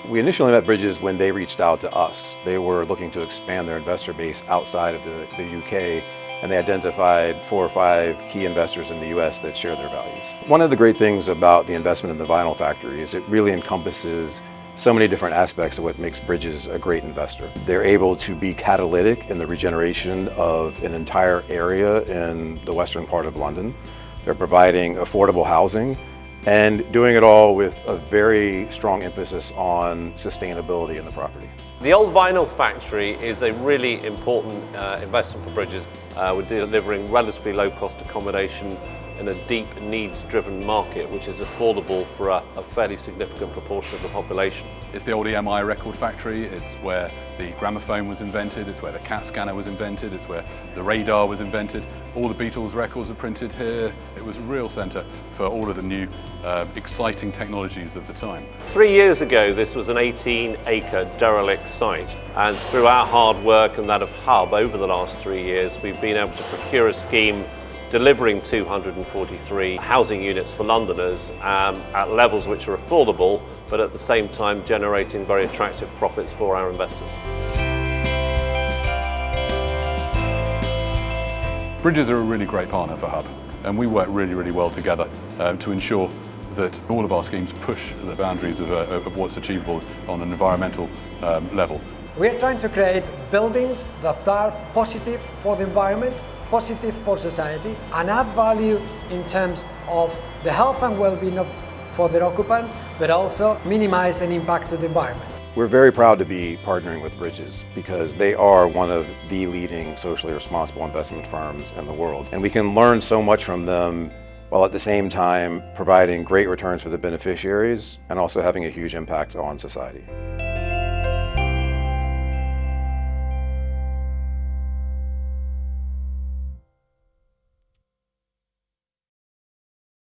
We initially met Bridges when they reached out to us. They were looking to expand their investor base outside of the UK, and they identified 4 or 5 key investors in the US that share their values. One of the great things about the investment in the vinyl factory is it really encompasses so many different aspects of what makes Bridges a great investor. They're able to be catalytic in the regeneration of an entire area in the western part of London. They're providing affordable housing and doing it all with a very strong emphasis on sustainability in the property. The old vinyl factory is a really important investment for Bridges. We're delivering relatively low-cost accommodation in a deep needs-driven market, which is affordable for a fairly significant proportion of the population. It's the old EMI record factory. It's where the gramophone was invented. It's where the CAT scanner was invented. It's where the radar was invented. All the Beatles records are printed here. It was a real centre for all of the new exciting technologies of the time. 3 years ago, this was an 18-acre derelict site, and through our hard work and that of Hub over the last 3 years, we've been able to procure a scheme delivering 243 housing units for Londoners at levels which are affordable, but at the same time generating very attractive profits for our investors. Bridges are a really great partner for Hub, and we work really well together to ensure that all of our schemes push the boundaries of what's achievable on an environmental level. We're trying to create buildings that are positive for the environment, positive for society, and add value in terms of the health and well-being for their occupants, but also minimize an impact to the environment. We're very proud to be partnering with Bridges because they are one of the leading socially responsible investment firms in the world. And we can learn so much from them while at the same time providing great returns for the beneficiaries and also having a huge impact on society.